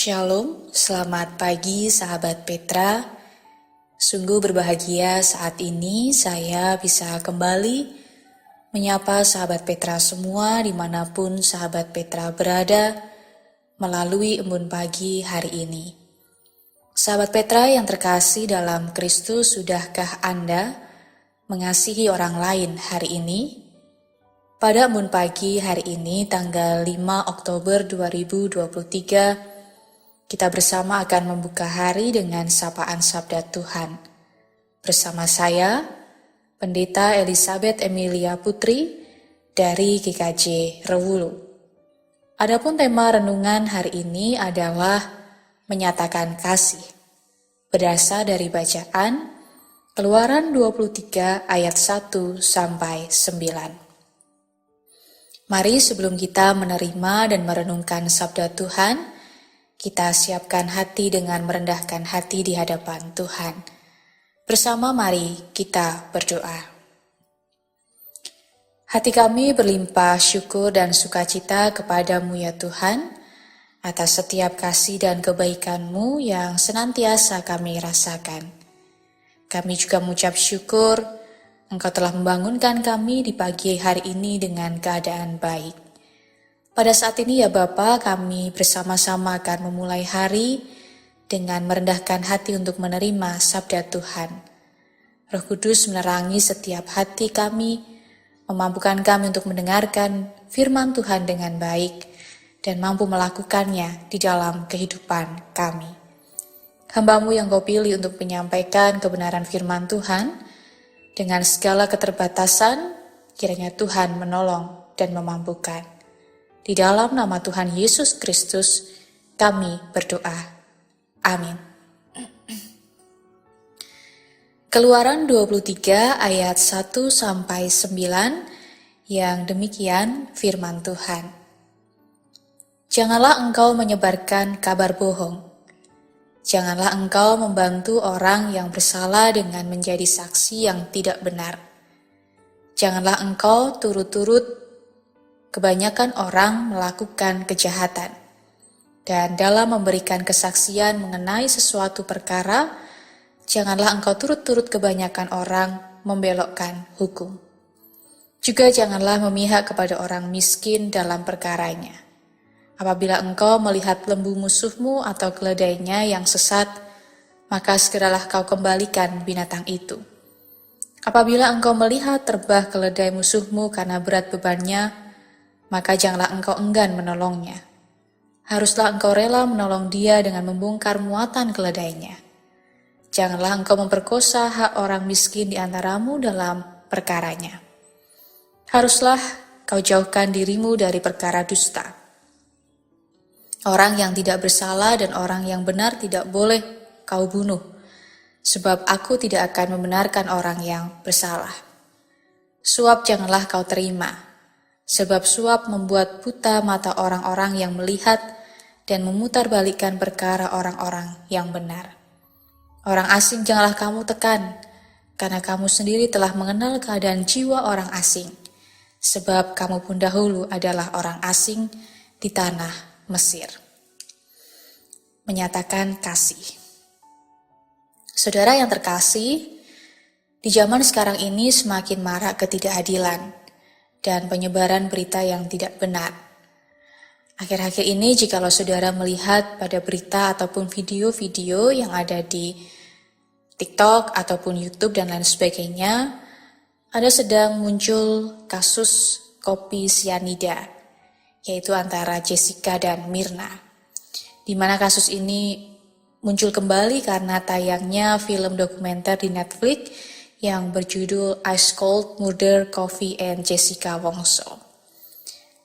Shalom, selamat pagi sahabat Petra. Sungguh berbahagia saat ini saya bisa kembali menyapa sahabat Petra semua dimanapun sahabat Petra berada melalui embun pagi hari ini. Sahabat Petra yang terkasih dalam Kristus, sudahkah Anda mengasihi orang lain hari ini? Pada embun pagi hari ini tanggal 5 Oktober 2023, kita bersama akan membuka hari dengan sapaan sabda Tuhan. Bersama saya, Pendeta Elizabeth Emilia Putri dari GKJ Rewulu. Adapun tema renungan hari ini adalah menyatakan kasih. Berdasar dari bacaan Keluaran 23 ayat 1 sampai 9. Mari sebelum kita menerima dan merenungkan sabda Tuhan, kita siapkan hati dengan merendahkan hati di hadapan Tuhan. Bersama mari kita berdoa. Hati kami berlimpah syukur dan sukacita kepadamu ya Tuhan, atas setiap kasih dan kebaikan-Mu yang senantiasa kami rasakan. Kami juga mengucap syukur Engkau telah membangunkan kami di pagi hari ini dengan keadaan baik. Pada saat ini ya Bapa, kami bersama-sama akan memulai hari dengan merendahkan hati untuk menerima sabda Tuhan. Roh Kudus menerangi setiap hati kami, memampukan kami untuk mendengarkan firman Tuhan dengan baik dan mampu melakukannya di dalam kehidupan kami. Hamba-Mu yang Kau pilih untuk menyampaikan kebenaran firman Tuhan, dengan segala keterbatasan, kiranya Tuhan menolong dan memampukan. Di dalam nama Tuhan Yesus Kristus, kami berdoa. Amin. Keluaran 23 ayat 1 sampai 9 yang demikian firman Tuhan. Janganlah engkau menyebarkan kabar bohong. Janganlah engkau membantu orang yang bersalah dengan menjadi saksi yang tidak benar. Janganlah engkau turut-turut kebanyakan orang melakukan kejahatan, dan dalam memberikan kesaksian mengenai sesuatu perkara, janganlah engkau turut-turut kebanyakan orang membelokkan hukum. Juga janganlah memihak kepada orang miskin dalam perkaranya. Apabila engkau melihat lembu musuhmu atau keledainya yang sesat, maka segeralah kau kembalikan binatang itu. Apabila engkau melihat terbah keledai musuhmu karena berat bebannya, maka janganlah engkau enggan menolongnya. Haruslah engkau rela menolong dia dengan membongkar muatan keledainya. Janganlah engkau memperkosa hak orang miskin di antaramu dalam perkaranya. Haruslah kau jauhkan dirimu dari perkara dusta. Orang yang tidak bersalah dan orang yang benar tidak boleh kau bunuh, sebab aku tidak akan membenarkan orang yang bersalah. Suap janganlah kau terima, sebab suap membuat buta mata orang-orang yang melihat dan memutarbalikkan perkara orang-orang yang benar. Orang asing janganlah kamu tekan, karena kamu sendiri telah mengenal keadaan jiwa orang asing, sebab kamu pun dahulu adalah orang asing di tanah Mesir. Menyatakan kasih. Saudara yang terkasih, di zaman sekarang ini semakin marak ketidakadilan dan penyebaran berita yang tidak benar. Akhir-akhir ini jikalau saudara melihat pada berita ataupun video-video yang ada di TikTok ataupun YouTube dan lain sebagainya, ada sedang muncul kasus kopi sianida, yaitu antara Jessica dan Mirna. Di mana kasus ini muncul kembali karena tayangnya film dokumenter di Netflix yang berjudul Ice Cold Murder Coffee and Jessica Wongso.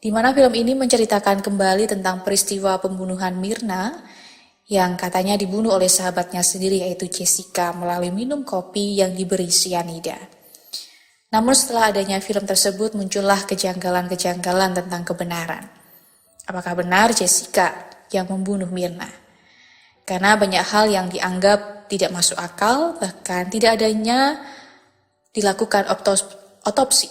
Di mana film ini menceritakan kembali tentang peristiwa pembunuhan Mirna yang katanya dibunuh oleh sahabatnya sendiri yaitu Jessica melalui minum kopi yang diberi sianida. Namun setelah adanya film tersebut muncullah kejanggalan-kejanggalan tentang kebenaran. Apakah benar Jessica yang membunuh Mirna? Karena banyak hal yang dianggap tidak masuk akal, bahkan tidak adanya dilakukan otopsi,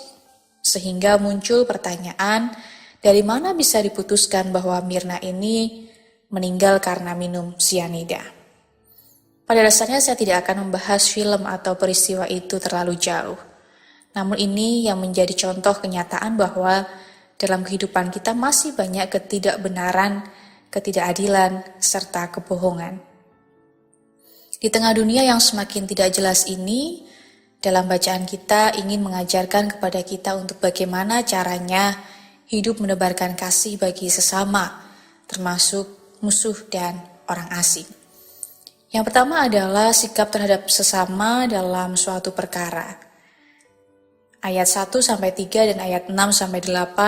sehingga muncul pertanyaan dari mana bisa diputuskan bahwa Mirna ini meninggal karena minum sianida. Pada dasarnya saya tidak akan membahas film atau peristiwa itu terlalu jauh. Namun ini yang menjadi contoh kenyataan bahwa dalam kehidupan kita masih banyak ketidakbenaran, ketidakadilan, serta kebohongan. Di tengah dunia yang semakin tidak jelas ini, dalam bacaan kita ingin mengajarkan kepada kita untuk bagaimana caranya hidup menebarkan kasih bagi sesama, termasuk musuh dan orang asing. Yang pertama adalah sikap terhadap sesama dalam suatu perkara. Ayat 1-3 dan ayat 6-8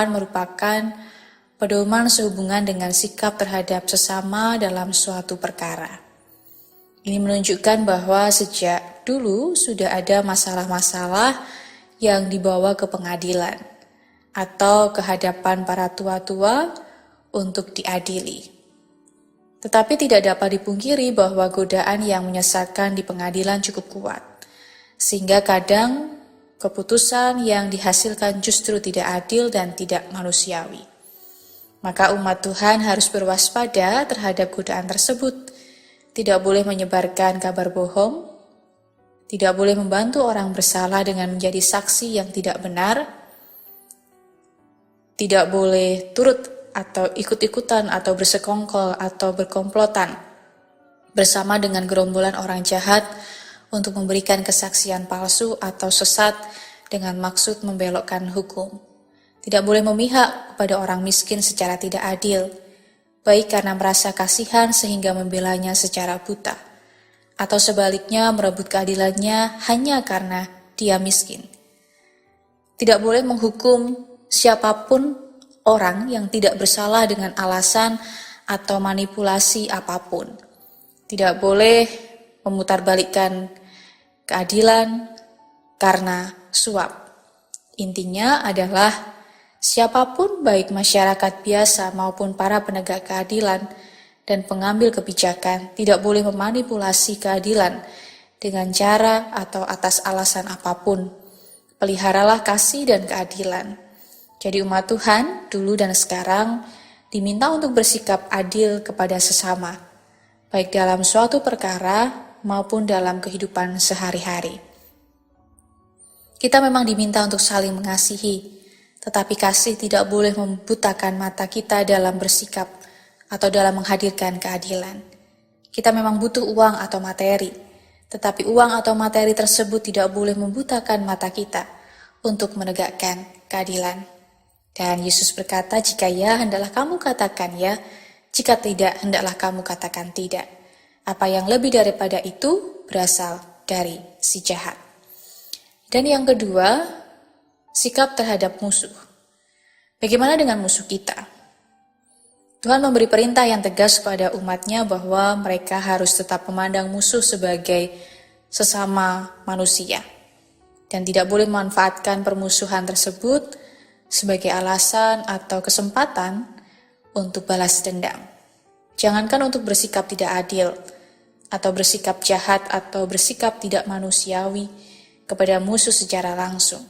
merupakan pedoman sehubungan dengan sikap terhadap sesama dalam suatu perkara. Ini menunjukkan bahwa sejak dulu sudah ada masalah-masalah yang dibawa ke pengadilan atau ke hadapan para tua-tua untuk diadili. Tetapi tidak dapat dipungkiri bahwa godaan yang menyesatkan di pengadilan cukup kuat, sehingga kadang keputusan yang dihasilkan justru tidak adil dan tidak manusiawi. Maka umat Tuhan harus berwaspada terhadap godaan tersebut, tidak boleh menyebarkan kabar bohong, tidak boleh membantu orang bersalah dengan menjadi saksi yang tidak benar, tidak boleh turut atau ikut-ikutan atau bersekongkol atau berkomplotan bersama dengan gerombolan orang jahat untuk memberikan kesaksian palsu atau sesat dengan maksud membelokkan hukum. Tidak boleh memihak kepada orang miskin secara tidak adil, baik karena merasa kasihan sehingga membelanya secara buta, atau sebaliknya merebut keadilannya hanya karena dia miskin. Tidak boleh menghukum siapapun orang yang tidak bersalah dengan alasan atau manipulasi apapun. Tidak boleh memutarbalikkan keadilan karena suap. Intinya adalah siapapun baik masyarakat biasa maupun para penegak keadilan dan pengambil kebijakan tidak boleh memanipulasi keadilan dengan cara atau atas alasan apapun. Peliharalah kasih dan keadilan. Jadi umat Tuhan dulu dan sekarang diminta untuk bersikap adil kepada sesama, baik dalam suatu perkara maupun dalam kehidupan sehari-hari. Kita memang diminta untuk saling mengasihi, tetapi kasih tidak boleh membutakan mata kita dalam bersikap atau dalam menghadirkan keadilan. Kita memang butuh uang atau materi, tetapi uang atau materi tersebut tidak boleh membutakan mata kita untuk menegakkan keadilan. Dan Yesus berkata, jika ya, hendaklah kamu katakan ya, jika tidak, hendaklah kamu katakan tidak. Apa yang lebih daripada itu berasal dari si jahat. Dan yang kedua, sikap terhadap musuh. Bagaimana dengan musuh kita? Tuhan memberi perintah yang tegas kepada umatnya bahwa mereka harus tetap memandang musuh sebagai sesama manusia. Dan tidak boleh memanfaatkan permusuhan tersebut sebagai alasan atau kesempatan untuk balas dendam. Jangankan untuk bersikap tidak adil, atau bersikap jahat, atau bersikap tidak manusiawi kepada musuh secara langsung.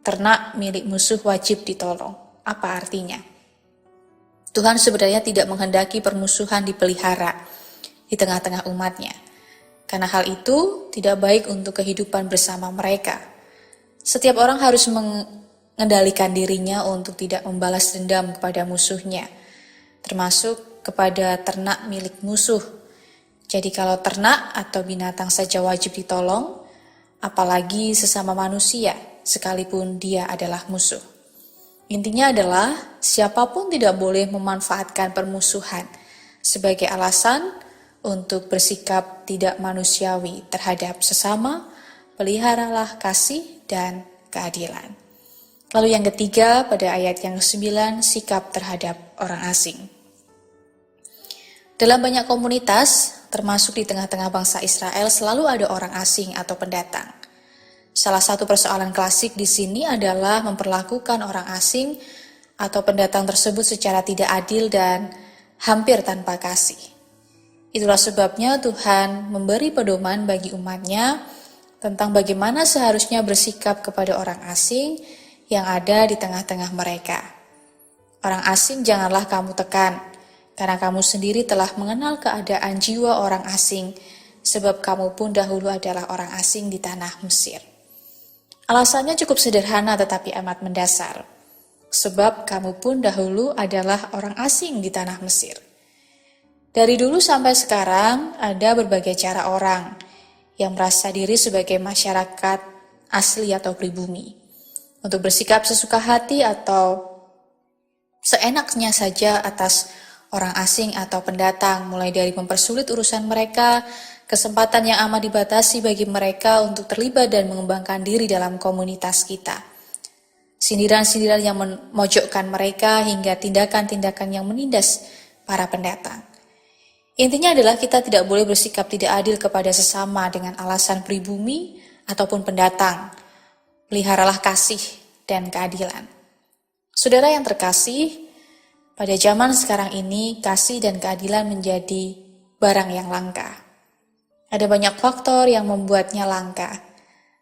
Ternak milik musuh wajib ditolong. Apa artinya? Tuhan sebenarnya tidak menghendaki permusuhan dipelihara di tengah-tengah umatnya, karena hal itu tidak baik untuk kehidupan bersama mereka. Setiap orang harus mengendalikan dirinya untuk tidak membalas dendam kepada musuhnya, termasuk kepada ternak milik musuh. Jadi kalau ternak atau binatang saja wajib ditolong, apalagi sesama manusia, sekalipun dia adalah musuh. Intinya adalah siapapun tidak boleh memanfaatkan permusuhan sebagai alasan untuk bersikap tidak manusiawi terhadap sesama. Peliharalah kasih dan keadilan. Lalu yang ketiga, pada ayat yang ke-9, sikap terhadap orang asing. Dalam banyak komunitas, termasuk di tengah-tengah bangsa Israel, selalu ada orang asing atau pendatang. Salah satu persoalan klasik di sini adalah memperlakukan orang asing atau pendatang tersebut secara tidak adil dan hampir tanpa kasih. Itulah sebabnya Tuhan memberi pedoman bagi umatnya tentang bagaimana seharusnya bersikap kepada orang asing yang ada di tengah-tengah mereka. Orang asing janganlah kamu tekan, karena kamu sendiri telah mengenal keadaan jiwa orang asing, sebab kamu pun dahulu adalah orang asing di tanah Mesir. Alasannya cukup sederhana tetapi amat mendasar, sebab kamu pun dahulu adalah orang asing di tanah Mesir. Dari dulu sampai sekarang ada berbagai cara orang yang merasa diri sebagai masyarakat asli atau pribumi, untuk bersikap sesuka hati atau seenaknya saja atas orang asing atau pendatang, mulai dari mempersulit urusan mereka, kesempatan yang amat dibatasi bagi mereka untuk terlibat dan mengembangkan diri dalam komunitas kita. Sindiran-sindiran yang memojokkan mereka hingga tindakan-tindakan yang menindas para pendatang. Intinya adalah kita tidak boleh bersikap tidak adil kepada sesama dengan alasan pribumi ataupun pendatang. Peliharalah kasih dan keadilan. Saudara yang terkasih, pada zaman sekarang ini kasih dan keadilan menjadi barang yang langka. Ada banyak faktor yang membuatnya langka.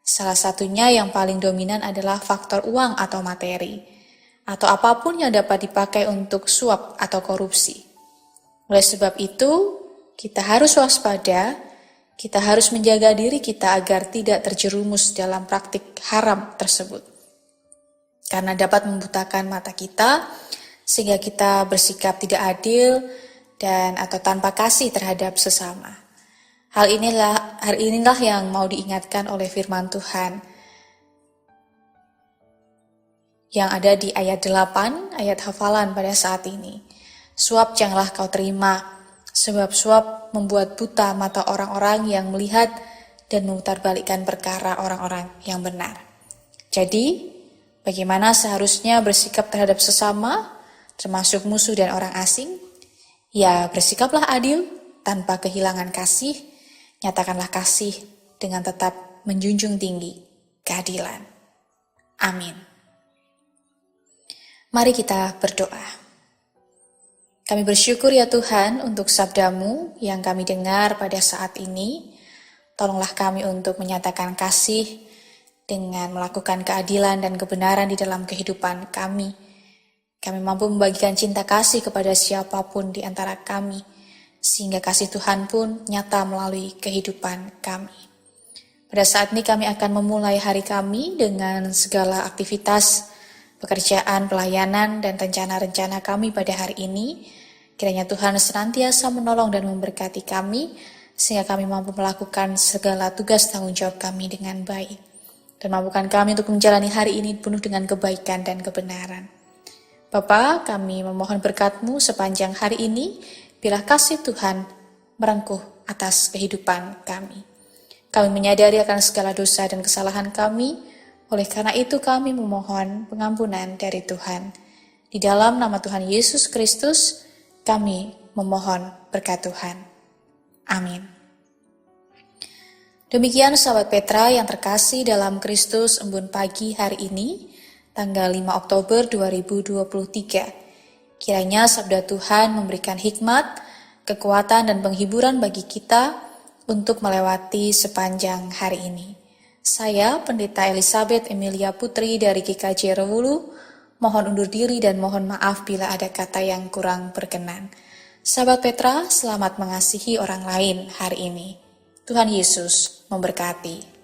Salah satunya yang paling dominan adalah faktor uang atau materi, atau apapun yang dapat dipakai untuk suap atau korupsi. Oleh sebab itu, kita harus waspada, kita harus menjaga diri kita agar tidak terjerumus dalam praktik haram tersebut. Karena dapat membutakan mata kita, sehingga kita bersikap tidak adil dan atau tanpa kasih terhadap sesama. Hal inilah yang mau diingatkan oleh firman Tuhan yang ada di ayat 8, ayat hafalan pada saat ini. Suap janganlah kau terima, sebab suap membuat buta mata orang-orang yang melihat dan memutarbalikkan perkara orang-orang yang benar. Jadi, bagaimana seharusnya bersikap terhadap sesama, termasuk musuh dan orang asing? Ya, bersikaplah adil tanpa kehilangan kasih. Nyatakanlah kasih dengan tetap menjunjung tinggi keadilan. Amin. Mari kita berdoa. Kami bersyukur ya Tuhan untuk sabda-Mu yang kami dengar pada saat ini. Tolonglah kami untuk menyatakan kasih dengan melakukan keadilan dan kebenaran di dalam kehidupan kami. Kami mampu membagikan cinta kasih kepada siapapun di antara kami, sehingga kasih Tuhan pun nyata melalui kehidupan kami. Pada saat ini kami akan memulai hari kami dengan segala aktivitas, pekerjaan, pelayanan, dan rencana-rencana kami pada hari ini. Kiranya Tuhan senantiasa menolong dan memberkati kami, sehingga kami mampu melakukan segala tugas tanggung jawab kami dengan baik. Dan mampukan kami untuk menjalani hari ini penuh dengan kebaikan dan kebenaran. Bapa, kami memohon berkat-Mu sepanjang hari ini, biarlah kasih Tuhan merengkuh atas kehidupan kami. Kami menyadari akan segala dosa dan kesalahan kami, oleh karena itu kami memohon pengampunan dari Tuhan. Di dalam nama Tuhan Yesus Kristus, kami memohon berkat Tuhan. Amin. Demikian sahabat Petra yang terkasih dalam Kristus embun pagi hari ini, tanggal 5 Oktober 2023. Kiranya sabda Tuhan memberikan hikmat, kekuatan, dan penghiburan bagi kita untuk melewati sepanjang hari ini. Saya, Pendeta Elizabeth Emilia Putri dari GKJ Rewulu, mohon undur diri dan mohon maaf bila ada kata yang kurang berkenan. Sahabat Petra, selamat mengasihi orang lain hari ini. Tuhan Yesus memberkati.